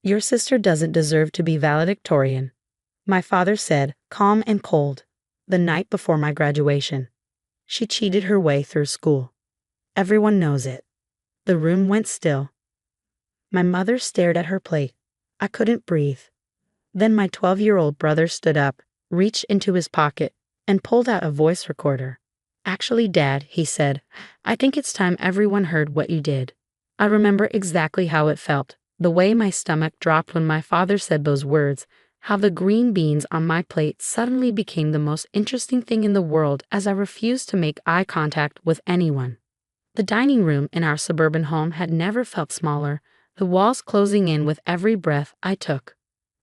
Your sister doesn't deserve to be valedictorian, my father said, calm and cold, the night before my graduation. She cheated her way through school. Everyone knows it. The room went still. My mother stared at her plate. I couldn't breathe. Then my 12-year-old brother stood up, reached into his pocket, and pulled out a voice recorder. Actually, Dad, he said, I think it's time everyone heard what you did. I remember exactly how it felt, the way my stomach dropped when my father said those words, how the green beans on my plate suddenly became the most interesting thing in the world as I refused to make eye contact with anyone. The dining room in our suburban home had never felt smaller, the walls closing in with every breath I took.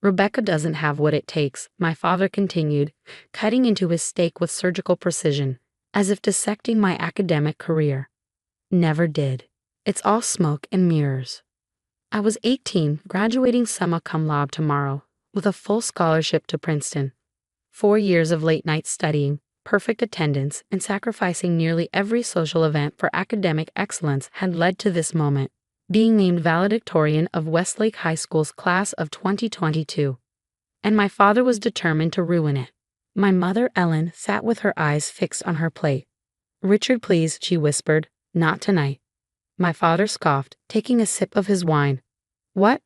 Rebecca doesn't have what it takes, my father continued, cutting into his steak with surgical precision, as if dissecting my academic career. Never did. It's all smoke and mirrors. I was 18, graduating summa cum laude tomorrow, with a full scholarship to Princeton. 4 years of late-night studying, perfect attendance, and sacrificing nearly every social event for academic excellence had led to this moment, being named valedictorian of Westlake High School's class of 2022. And my father was determined to ruin it. My mother, Ellen, sat with her eyes fixed on her plate. Richard, please, she whispered, not tonight. My father scoffed, taking a sip of his wine. What?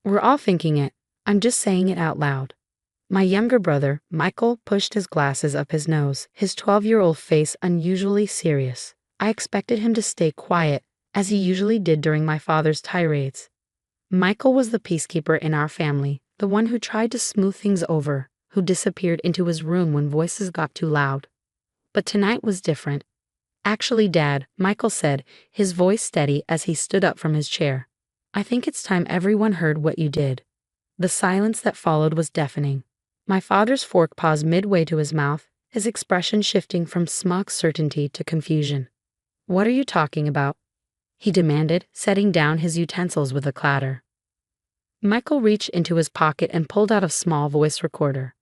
We're all thinking it. I'm just saying it out loud. My younger brother, Michael, pushed his glasses up his nose, his 12-year-old face unusually serious. I expected him to stay quiet, as he usually did during my father's tirades. Michael was the peacekeeper in our family, the one who tried to smooth things over, who disappeared into his room when voices got too loud. But tonight was different. Actually, Dad, Michael said, his voice steady as he stood up from his chair. I think it's time everyone heard what you did. The silence that followed was deafening. My father's fork paused midway to his mouth, his expression shifting from smug certainty to confusion. What are you talking about? He demanded, setting down his utensils with a clatter. Michael reached into his pocket and pulled out a small voice recorder,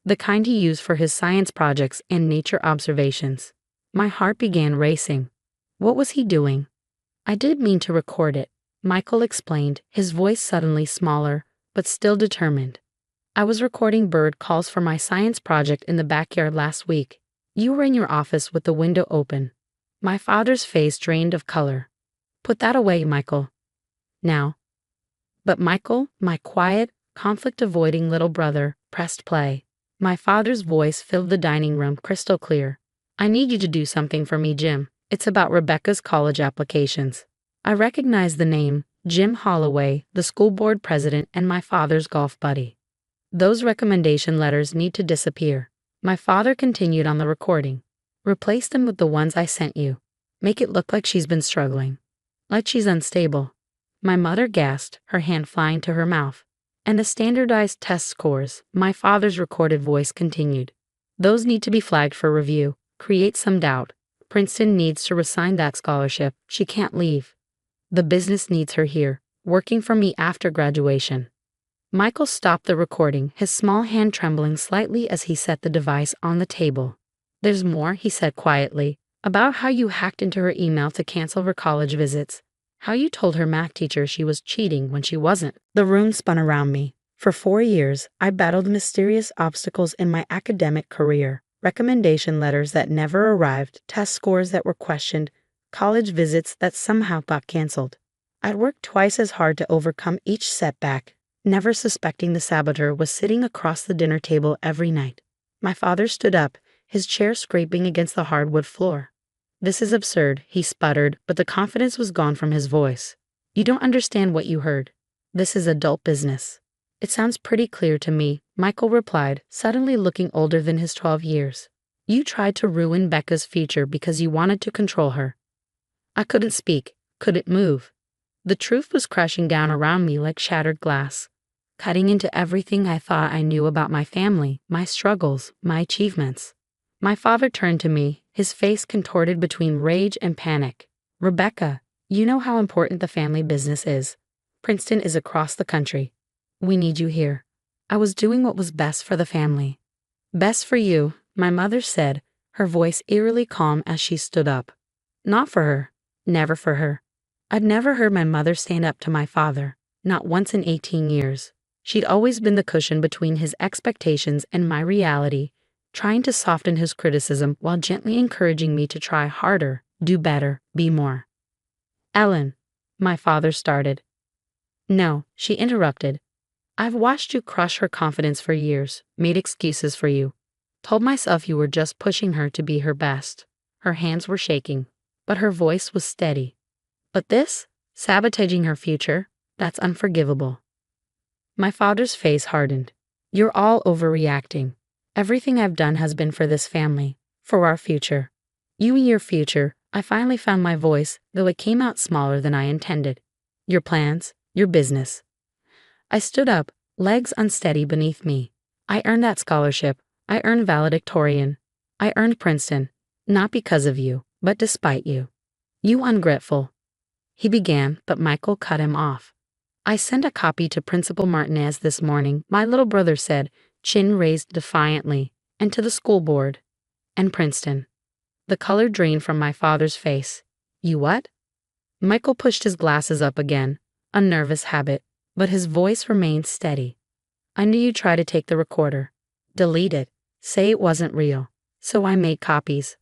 the kind he used for his science projects and nature observations. My heart began racing. What was he doing? I didn't mean to record it, Michael explained, his voice suddenly smaller, but still determined. I was recording bird calls for my science project in the backyard last week. You were in your office with the window open. My father's face drained of color. Put that away, Michael. Now. But Michael, my quiet, conflict-avoiding little brother, pressed play. My father's voice filled the dining room crystal clear. I need you to do something for me, Jim. It's about Rebecca's college applications. I recognized the name, Jim Holloway, the school board president and my father's golf buddy. Those recommendation letters need to disappear. My father continued on the recording. Replace them with the ones I sent you. Make it look like she's been struggling. Like she's unstable. My mother gasped, her hand flying to her mouth. And the standardized test scores, my father's recorded voice continued. Those need to be flagged for review. Create some doubt. Princeton needs to resign that scholarship. She can't leave. The business needs her here, working for me after graduation. Michael stopped the recording, his small hand trembling slightly as he set the device on the table. There's more, he said quietly, about how you hacked into her email to cancel her college visits. How you told her math teacher she was cheating when she wasn't. The room spun around me. For 4 years, I battled mysterious obstacles in my academic career. Recommendation letters that never arrived, test scores that were questioned, college visits that somehow got canceled. I'd worked twice as hard to overcome each setback, never suspecting the saboteur was sitting across the dinner table every night. My father stood up, his chair scraping against the hardwood floor. This is absurd, he sputtered, but the confidence was gone from his voice. You don't understand what you heard. This is adult business. It sounds pretty clear to me, Michael replied, suddenly looking older than his 12 years. You tried to ruin Becca's future because you wanted to control her. I couldn't speak, couldn't move. The truth was crashing down around me like shattered glass, cutting into everything I thought I knew about my family, my struggles, my achievements. My father turned to me, his face contorted between rage and panic. Rebecca, you know how important the family business is. Princeton is across the country. We need you here. I was doing what was best for the family. Best for you, my mother said, her voice eerily calm as she stood up. Not for her. Never for her. I'd never heard my mother stand up to my father. not once in 18 years. She'd always been the cushion between his expectations and my reality, trying to soften his criticism while gently encouraging me to try harder, do better, be more. Ellen, my father started. No, she interrupted. I've watched you crush her confidence for years, made excuses for you, told myself you were just pushing her to be her best. Her hands were shaking, but her voice was steady. But this, sabotaging her future, that's unforgivable. My father's face hardened. You're all overreacting. Everything I've done has been for this family, for our future. You and your future, I finally found my voice, though it came out smaller than I intended. Your plans, your business. I stood up, legs unsteady beneath me. I earned that scholarship. I earned valedictorian. I earned Princeton. Not because of you, but despite you. You ungrateful. He began, but Michael cut him off. I sent a copy to Principal Martinez this morning, my little brother said, chin raised defiantly, and to the school board. And Princeton. The color drained from my father's face. You what? Michael pushed his glasses up again, a nervous habit, but his voice remained steady. I knew you'd try to take the recorder. Delete it. Say it wasn't real. So I made copies.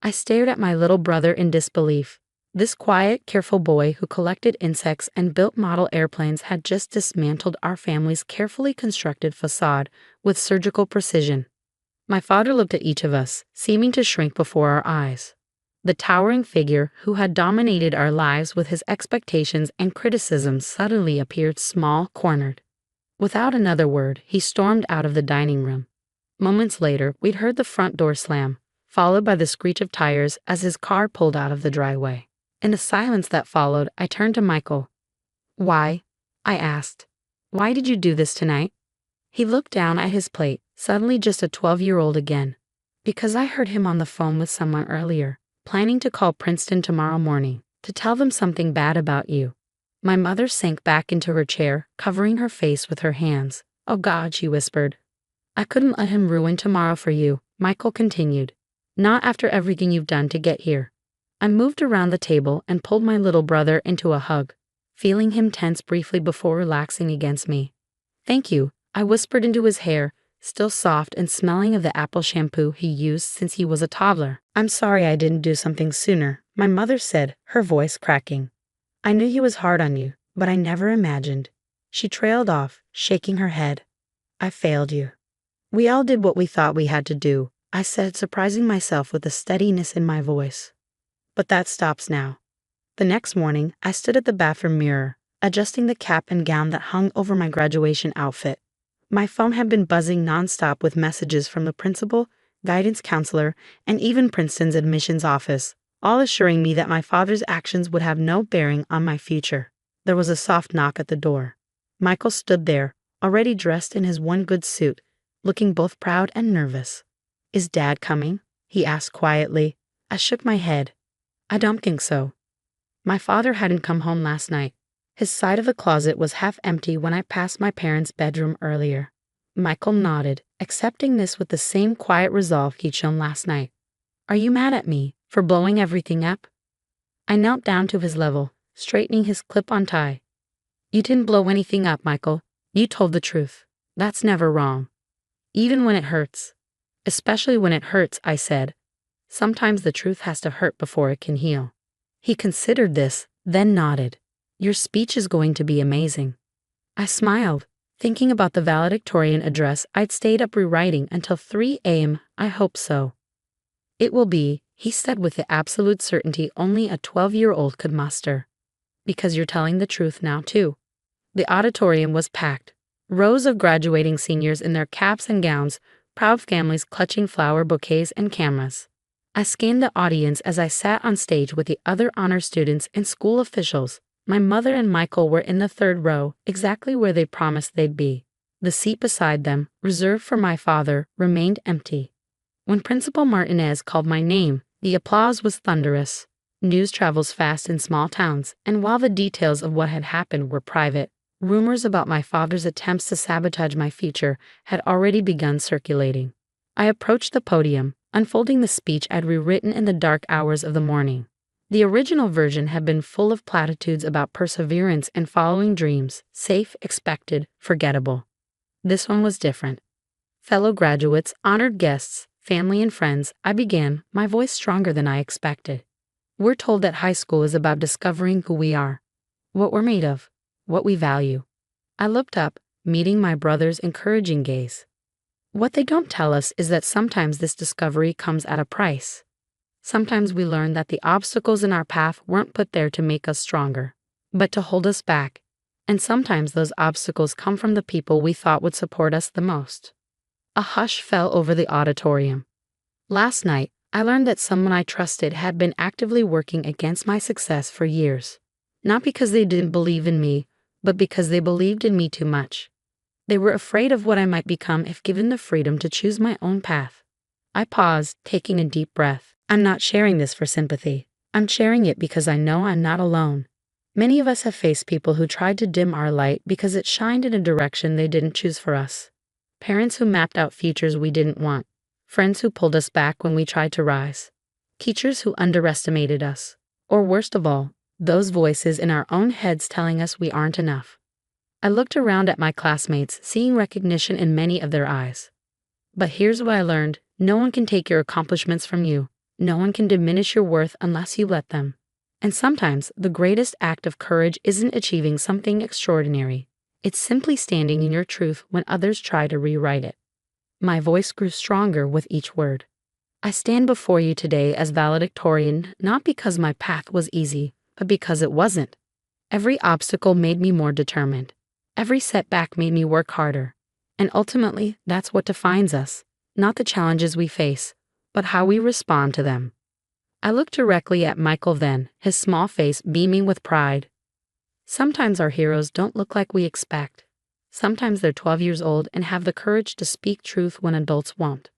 I stared at my little brother in disbelief. This quiet, careful boy who collected insects and built model airplanes had just dismantled our family's carefully constructed facade with surgical precision. My father looked at each of us, seeming to shrink before our eyes. The towering figure who had dominated our lives with his expectations and criticisms suddenly appeared small, cornered. Without another word, he stormed out of the dining room. Moments later, we'd heard the front door slam, followed by the screech of tires as his car pulled out of the driveway. In the silence that followed, I turned to Michael. Why? I asked. Why did you do this tonight? He looked down at his plate, suddenly just a 12-year-old again. Because I heard him on the phone with someone earlier, planning to call Princeton tomorrow morning, to tell them something bad about you. My mother sank back into her chair, covering her face with her hands. Oh God, she whispered. I couldn't let him ruin tomorrow for you, Michael continued. Not after everything you've done to get here. I moved around the table and pulled my little brother into a hug, feeling him tense briefly before relaxing against me. Thank you, I whispered into his hair, still soft and smelling of the apple shampoo he used since he was a toddler. I'm sorry I didn't do something sooner, my mother said, her voice cracking. I knew he was hard on you, but I never imagined. She trailed off, shaking her head. I failed you. We all did what we thought we had to do, I said, surprising myself with the steadiness in my voice. But that stops now. The next morning, I stood at the bathroom mirror, adjusting the cap and gown that hung over my graduation outfit. My phone had been buzzing nonstop with messages from the principal, guidance counselor, and even Princeton's admissions office, all assuring me that my father's actions would have no bearing on my future. There was a soft knock at the door. Michael stood there, already dressed in his one good suit, looking both proud and nervous. Is Dad coming? He asked quietly. I shook my head. I don't think so. My father hadn't come home last night. His side of the closet was half empty when I passed my parents' bedroom earlier. Michael nodded, accepting this with the same quiet resolve he'd shown last night. Are you mad at me for blowing everything up? I knelt down to his level, straightening his clip-on tie. You didn't blow anything up, Michael. You told the truth. That's never wrong. Even when it hurts. Especially when it hurts, I said. Sometimes the truth has to hurt before it can heal. He considered this, then nodded. Your speech is going to be amazing. I smiled, thinking about the valedictorian address I'd stayed up rewriting until 3 a.m. I hope so. It will be, he said with the absolute certainty only a 12-year-old could muster. Because you're telling the truth now, too. The auditorium was packed. Rows of graduating seniors in their caps and gowns, proud families clutching flower bouquets and cameras. I scanned the audience as I sat on stage with the other honor students and school officials. My mother and Michael were in the third row, exactly where they promised they'd be. The seat beside them, reserved for my father, remained empty. When Principal Martinez called my name, the applause was thunderous. News travels fast in small towns, and while the details of what had happened were private, rumors about my father's attempts to sabotage my future had already begun circulating. I approached the podium, unfolding the speech I'd rewritten in the dark hours of the morning. The original version had been full of platitudes about perseverance and following dreams, safe, expected, forgettable. This one was different. Fellow graduates, honored guests, family and friends, I began, my voice stronger than I expected. We're told that high school is about discovering who we are, what we're made of, what we value. I looked up, meeting my brother's encouraging gaze. What they don't tell us is that sometimes this discovery comes at a price. Sometimes we learn that the obstacles in our path weren't put there to make us stronger, but to hold us back. And sometimes those obstacles come from the people we thought would support us the most. A hush fell over the auditorium. Last night, I learned that someone I trusted had been actively working against my success for years. Not because they didn't believe in me, but because they believed in me too much. They were afraid of what I might become if given the freedom to choose my own path. I paused, taking a deep breath. I'm not sharing this for sympathy. I'm sharing it because I know I'm not alone. Many of us have faced people who tried to dim our light because it shined in a direction they didn't choose for us. Parents who mapped out futures we didn't want. Friends who pulled us back when we tried to rise. Teachers who underestimated us. Or worst of all, those voices in our own heads telling us we aren't enough. I looked around at my classmates, seeing recognition in many of their eyes. But here's what I learned. No one can take your accomplishments from you. No one can diminish your worth unless you let them. And sometimes the greatest act of courage isn't achieving something extraordinary. It's simply standing in your truth when others try to rewrite it. My voice grew stronger with each word. I stand before you today as valedictorian, not because my path was easy, but because it wasn't. Every obstacle made me more determined. Every setback made me work harder. And ultimately, that's what defines us. Not the challenges we face, but how we respond to them. I looked directly at Michael then, his small face beaming with pride. Sometimes our heroes don't look like we expect. Sometimes they're 12 years old and have the courage to speak truth when adults won't.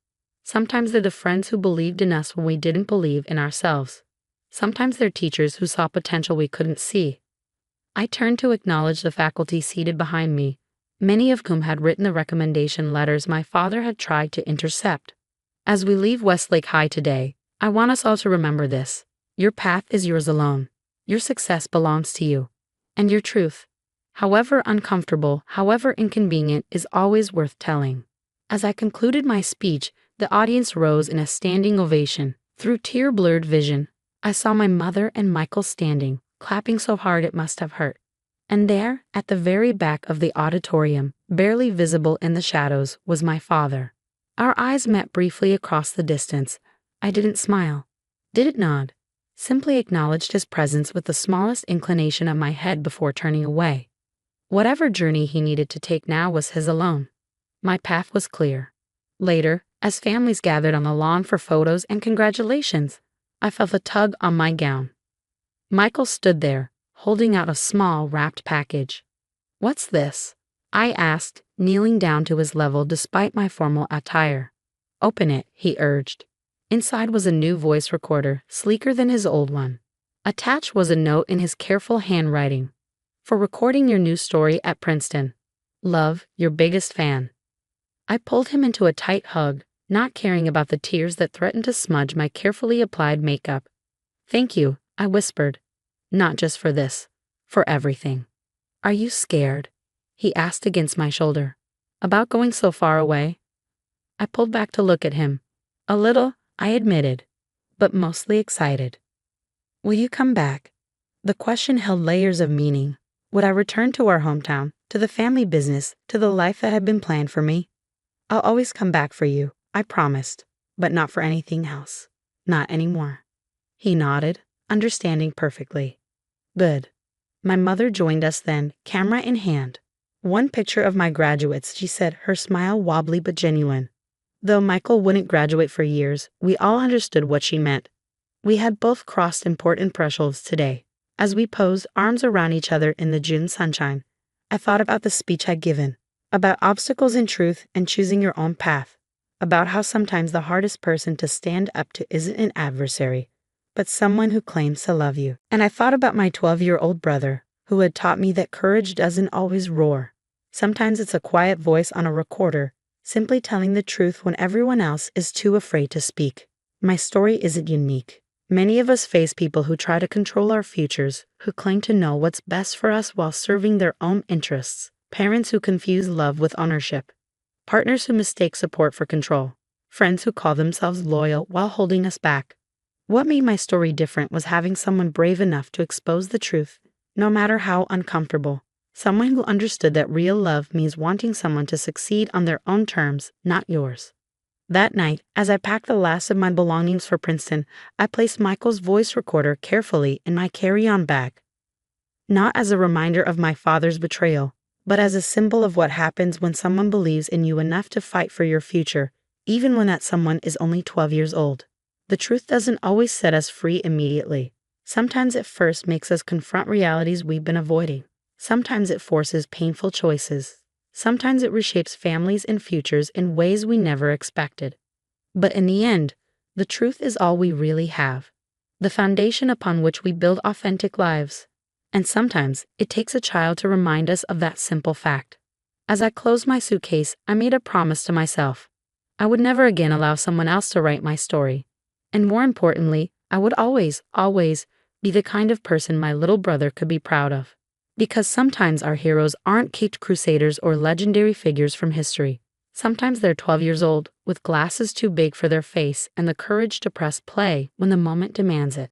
Sometimes they're the friends who believed in us when we didn't believe in ourselves. Sometimes they're teachers who saw potential we couldn't see. I turned to acknowledge the faculty seated behind me, many of whom had written the recommendation letters my father had tried to intercept. As we leave Westlake High today, I want us all to remember this. Your path is yours alone. Your success belongs to you. And your truth, however uncomfortable, however inconvenient, is always worth telling. As I concluded my speech, the audience rose in a standing ovation. Through tear-blurred vision, I saw my mother and Michael standing, clapping so hard it must have hurt. And there, at the very back of the auditorium, barely visible in the shadows, was my father. Our eyes met briefly across the distance. I didn't smile, didn't nod, simply acknowledged his presence with the smallest inclination of my head before turning away. Whatever journey he needed to take now was his alone. My path was clear. Later, as families gathered on the lawn for photos and congratulations, I felt a tug on my gown. Michael stood there, holding out a small, wrapped package. "What's this?" I asked, kneeling down to his level despite my formal attire. "Open it," he urged. Inside was a new voice recorder, sleeker than his old one. Attached was a note in his careful handwriting. "For recording your new story at Princeton. Love, your biggest fan." I pulled him into a tight hug, not caring about the tears that threatened to smudge my carefully applied makeup. "Thank you," I whispered. "Not just for this, for everything." "Are you scared?" he asked against my shoulder. "About going so far away?" I pulled back to look at him. A little, I admitted, but mostly excited. "Will you come back?" The question held layers of meaning. Would I return to our hometown, to the family business, to the life that had been planned for me? "I'll always come back for you," I promised, "but not for anything else. Not anymore." He nodded, understanding perfectly. "Good." My mother joined us then, camera in hand. "One picture of my graduates," she said, her smile wobbly but genuine. Though Michael wouldn't graduate for years, we all understood what she meant. We had both crossed important thresholds today. As we posed, arms around each other in the June sunshine, I thought about the speech I'd given, about obstacles in truth and choosing your own path, about how sometimes the hardest person to stand up to isn't an adversary, but someone who claims to love you. And I thought about my 12-year-old brother, who had taught me that courage doesn't always roar. Sometimes it's a quiet voice on a recorder, simply telling the truth when everyone else is too afraid to speak. My story isn't unique. Many of us face people who try to control our futures, who claim to know what's best for us while serving their own interests, parents who confuse love with ownership, partners who mistake support for control, friends who call themselves loyal while holding us back. What made my story different was having someone brave enough to expose the truth, no matter how uncomfortable. Someone who understood that real love means wanting someone to succeed on their own terms, not yours. That night, as I packed the last of my belongings for Princeton, I placed Michael's voice recorder carefully in my carry-on bag. Not as a reminder of my father's betrayal, but as a symbol of what happens when someone believes in you enough to fight for your future, even when that someone is only 12 years old. The truth doesn't always set us free immediately. Sometimes it first makes us confront realities we've been avoiding. Sometimes it forces painful choices. Sometimes it reshapes families and futures in ways we never expected. But in the end, the truth is all we really have, the foundation upon which we build authentic lives. And sometimes it takes a child to remind us of that simple fact. As I closed my suitcase, I made a promise to myself. I would never again allow someone else to write my story. And more importantly, I would always, always be the kind of person my little brother could be proud of. Because sometimes our heroes aren't caped crusaders or legendary figures from history. Sometimes they're 12 years old, with glasses too big for their face and the courage to press play when the moment demands it.